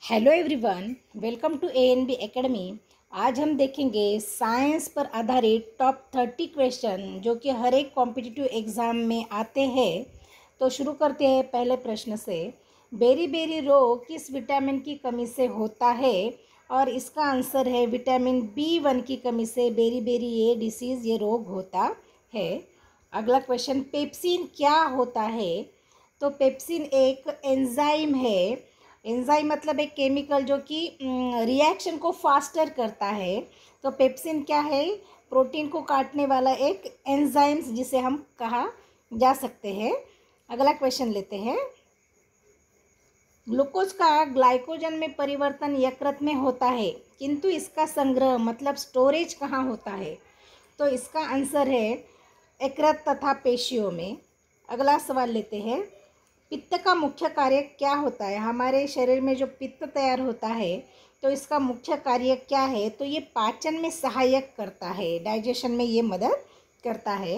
Hello everyone, welcome to ANB academy. आज हम देखेंगे साइंस पर आधारित टॉप 30 क्वेश्चन जो कि हर एक कॉम्पिटिटिव एग्ज़ाम में आते हैं। तो शुरू करते हैं पहले प्रश्न से। बेरी बेरी रोग किस विटामिन की कमी से होता है? और इसका आंसर है विटामिन B1 की कमी से बेरी बेरी ये डिसीज़ ये रोग होता है। अगला क्वेश्चन, पेप्सिन क्या होता है? तो पेप्सिन एक एंजाइम है। एंजाइम मतलब एक केमिकल जो कि रिएक्शन को फास्टर करता है। तो पेप्सिन क्या है? प्रोटीन को काटने वाला एक एंजाइम्स जिसे हम कहा जा सकते हैं। अगला क्वेश्चन लेते हैं। ग्लूकोज का ग्लाइकोजन में परिवर्तन यकृत में होता है, किंतु इसका संग्रह मतलब स्टोरेज कहाँ होता है? तो इसका आंसर है यकृत तथा पेशियों में। अगला सवाल लेते हैं। पित्त का मुख्य कार्य क्या होता है? हमारे शरीर में जो पित्त तैयार होता है तो इसका मुख्य कार्य क्या है? तो ये पाचन में सहायक करता है, डाइजेशन में ये मदद करता है।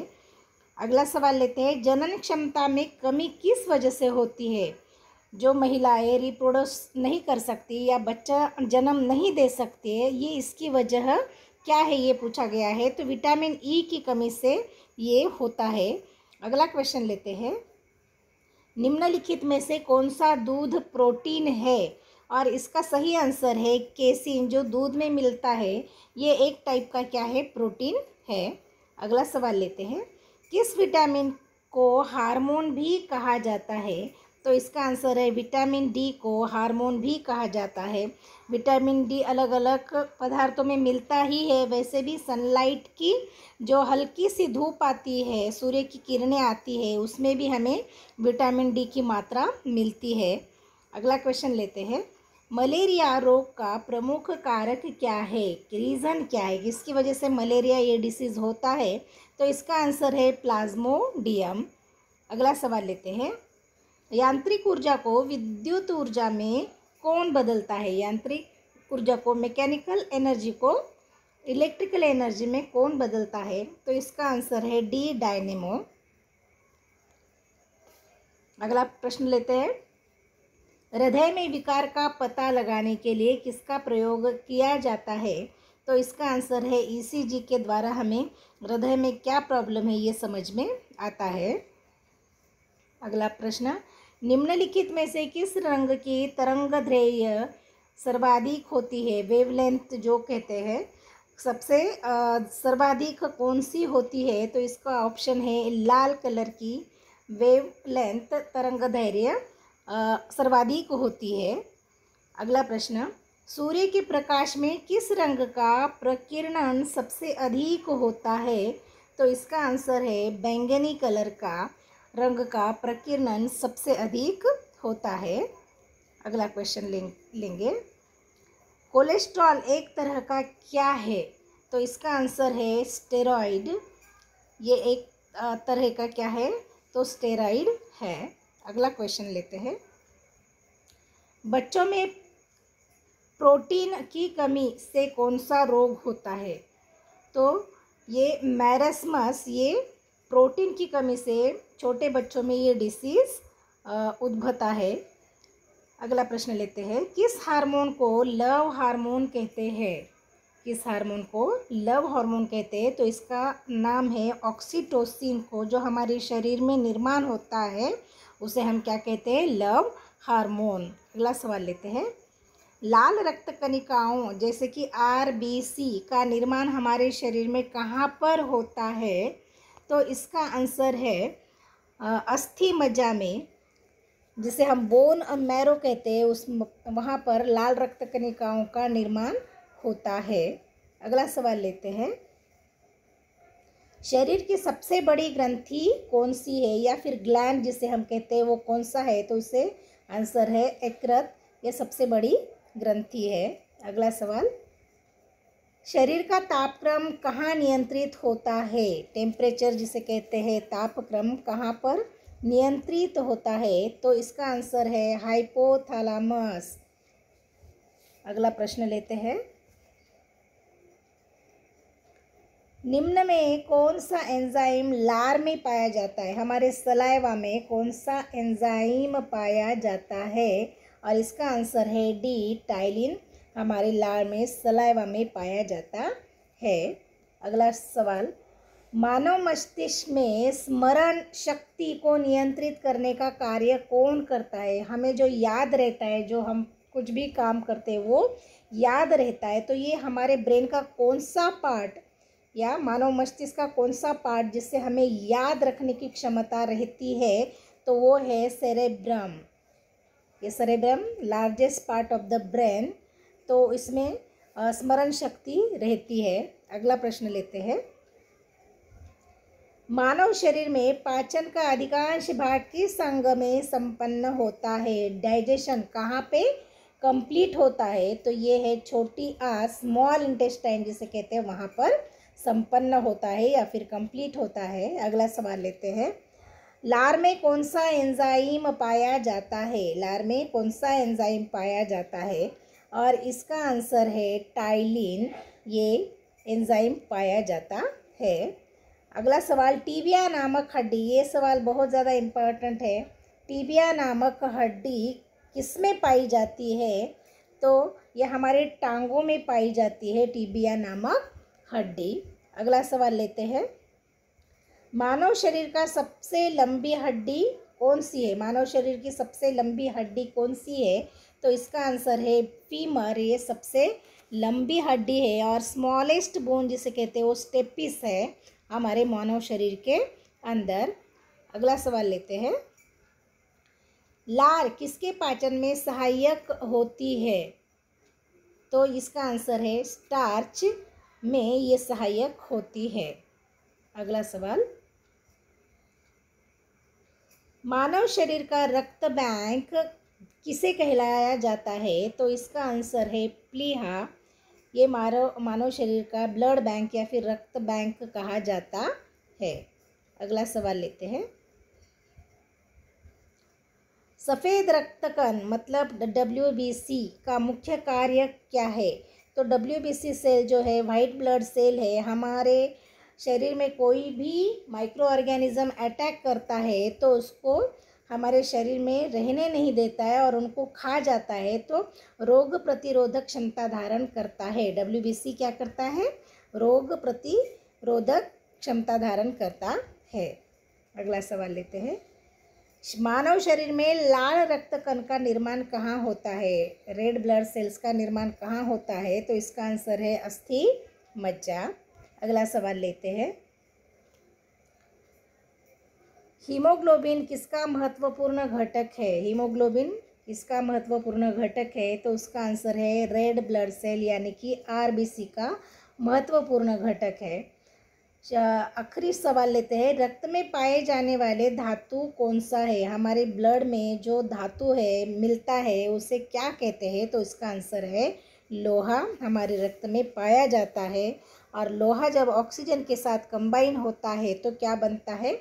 अगला सवाल लेते हैं। जनन क्षमता में कमी किस वजह से होती है? जो महिलाएं रिप्रोड्यूस नहीं कर सकती या बच्चा जन्म नहीं दे सकती है, ये इसकी वजह क्या है ये पूछा गया है। तो विटामिन ई की कमी से ये होता है। अगला क्वेश्चन लेते हैं। निम्नलिखित में से कौन सा दूध प्रोटीन है? और इसका सही आंसर है केसिन, जो दूध में मिलता है। ये एक टाइप का क्या है? प्रोटीन है। अगला सवाल लेते हैं। किस विटामिन को हार्मोन भी कहा जाता है? तो इसका आंसर है विटामिन डी को हार्मोन भी कहा जाता है। विटामिन डी अलग अलग पदार्थों में मिलता ही है। वैसे भी सनलाइट की जो हल्की सी धूप आती है, सूर्य की किरणें आती है, उसमें भी हमें विटामिन डी की मात्रा मिलती है। अगला क्वेश्चन लेते हैं। मलेरिया रोग का प्रमुख कारक क्या है? रीज़न क्या है, किसकी वजह से मलेरिया ये डिसीज़ होता है? तो इसका आंसर है प्लाज्मोडियम। अगला सवाल लेते हैं। यांत्रिक ऊर्जा को विद्युत ऊर्जा में कौन बदलता है? यांत्रिक ऊर्जा को, मैकेनिकल एनर्जी को इलेक्ट्रिकल एनर्जी में कौन बदलता है? तो इसका आंसर है डी डायनेमो। अगला प्रश्न लेते हैं। हृदय में विकार का पता लगाने के लिए किसका प्रयोग किया जाता है? तो इसका आंसर है ECG के द्वारा हमें हृदय में क्या प्रॉब्लम है ये समझ में आता है। अगला प्रश्न। निम्नलिखित में से किस रंग की तरंगदैर्घ्य सर्वाधिक होती है? वेवलेंथ जो कहते हैं, सबसे सर्वाधिक कौन सी होती है? तो इसका ऑप्शन है लाल कलर की वेवलेंथ तरंगदैर्घ्य सर्वाधिक होती है। अगला प्रश्न। सूर्य के प्रकाश में किस रंग का प्रकीर्णन सबसे अधिक होता है? तो इसका आंसर है बैंगनी कलर का रंग का प्रकीर्णन सबसे अधिक होता है। अगला क्वेश्चन लेंगे। कोलेस्ट्रॉल एक तरह का क्या है? तो इसका आंसर है स्टेरॉइड। ये एक तरह का क्या है? तो स्टेरॉइड है। अगला क्वेश्चन लेते हैं। बच्चों में प्रोटीन की कमी से कौन सा रोग होता है? तो ये मैरस्मस, ये प्रोटीन की कमी से छोटे बच्चों में ये डिसीज़ उद्भवता है। अगला प्रश्न लेते हैं। किस हार्मोन को लव हार्मोन कहते हैं? किस हार्मोन को लव हार्मोन कहते हैं? तो इसका नाम है ऑक्सीटोसिन को, जो हमारे शरीर में निर्माण होता है उसे हम क्या कहते हैं? Love hormone. अगला सवाल लेते हैं। लाल रक्त कणिकाओं जैसे कि RBC का निर्माण हमारे शरीर में कहाँ पर होता है? तो इसका आंसर है अस्थि मज्जा में, जिसे हम बोन मैरो कहते हैं, उस वहाँ पर लाल रक्त कणिकाओं का निर्माण होता है। अगला सवाल लेते हैं। शरीर की सबसे बड़ी ग्रंथि कौन सी है, या फिर ग्लैंड जिसे हम कहते हैं वो कौन सा है? तो इसे आंसर है यकृत, यह सबसे बड़ी ग्रंथि है। अगला सवाल। शरीर का तापक्रम कहाँ नियंत्रित होता है? टेम्परेचर जिसे कहते हैं, तापक्रम कहाँ पर नियंत्रित होता है? तो इसका आंसर है हाइपोथैलेमस। अगला प्रश्न लेते हैं। निम्न में कौन सा एंजाइम लार में पाया जाता है? हमारे सलाइवा में कौन सा एंजाइम पाया जाता है? और इसका आंसर है डी, टाइलिन हमारे लार में, सलाइवा में पाया जाता है। अगला सवाल, मानव मस्तिष्क में स्मरण शक्ति को नियंत्रित करने का कार्य कौन करता है? हमें जो याद रहता है, जो हम कुछ भी काम करते हैं वो याद रहता है, तो ये हमारे ब्रेन का कौन सा पार्ट या मानव मस्तिष्क का कौन सा पार्ट जिससे हमें याद रखने की क्षमता रहती है? तो वो है सेरेब्रम। ये cerebrum largest part of the brain, तो इसमें स्मरण शक्ति रहती है। अगला प्रश्न लेते हैं, मानव शरीर में पाचन का अधिकांश भाग किस अंग में संपन्न होता है? डाइजेशन कहाँ पे कंप्लीट होता है? तो ये है छोटी आंत, स्मॉल इंटेस्टाइन जिसे कहते हैं, वहाँ पर संपन्न होता है या फिर कंप्लीट होता है। अगला सवाल लेते हैं, लार में कौन सा एंजाइम पाया जाता है? लार में कौन सा एंजाइम पाया जाता है? और इसका आंसर है टाइलिन, ये एंजाइम पाया जाता है। अगला सवाल, टीबिया नामक हड्डी, ये सवाल बहुत ज़्यादा इम्पोर्टेंट है। टीबिया नामक हड्डी किसमें पाई जाती है? तो यह हमारे टांगों में पाई जाती है, टीबिया नामक हड्डी। अगला सवाल लेते हैं, मानव शरीर का सबसे लंबी हड्डी कौन सी है? मानव शरीर की सबसे लंबी हड्डी कौन सी है? तो इसका आंसर है फीमर, ये सबसे लंबी हड्डी है। और स्मॉलेस्ट बोन जिसे कहते हैं वो स्टेपिस है हमारे मानव शरीर के अंदर। अगला सवाल लेते हैं, लार किसके पाचन में सहायक होती है? तो इसका आंसर है स्टार्च में ये सहायक होती है। अगला सवाल, मानव शरीर का रक्त बैंक किसे कहलाया जाता है? तो इसका आंसर है प्लीहा, ये मानव शरीर का ब्लड बैंक या फिर रक्त बैंक कहा जाता है। अगला सवाल लेते हैं, सफ़ेद रक्त कण मतलब WBC का मुख्य कार्य क्या है? तो WBC सेल जो है वाइट ब्लड सेल है। हमारे शरीर में कोई भी माइक्रो ऑर्गेनिज्म अटैक करता है तो उसको हमारे शरीर में रहने नहीं देता है और उनको खा जाता है, तो रोग प्रतिरोधक क्षमता धारण करता है। WBC क्या करता है? रोग प्रतिरोधक क्षमता धारण करता है। अगला सवाल लेते हैं, मानव शरीर में लाल रक्त कण का निर्माण कहाँ होता है? रेड ब्लड सेल्स का निर्माण कहाँ होता है? तो इसका आंसर है अस्थि मज्जा। अगला सवाल लेते हैं, हीमोग्लोबिन किसका महत्वपूर्ण घटक है? हीमोग्लोबिन किसका महत्वपूर्ण घटक है? तो उसका आंसर है रेड ब्लड सेल यानी कि RBC का महत्वपूर्ण घटक है। आखिरी सवाल लेते हैं, रक्त में पाए जाने वाले धातु कौन सा है? हमारे ब्लड में जो धातु है मिलता है उसे क्या कहते हैं? तो इसका आंसर है लोहा, हमारे रक्त में पाया जाता है। और लोहा जब ऑक्सीजन के साथ कंबाइन होता है तो क्या बनता है?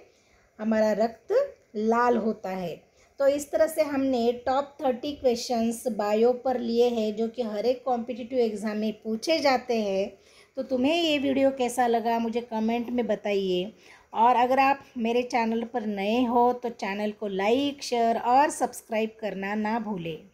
हमारा रक्त लाल होता है। तो इस तरह से हमने टॉप 30 क्वेश्चंस बायो पर लिए हैं जो कि हर एक कॉम्पिटिटिव एग्ज़ाम में पूछे जाते हैं। तो तुम्हें ये वीडियो कैसा लगा मुझे कमेंट में बताइए। और अगर आप मेरे चैनल पर नए हो तो चैनल को लाइक, शेयर और सब्सक्राइब करना ना भूलें।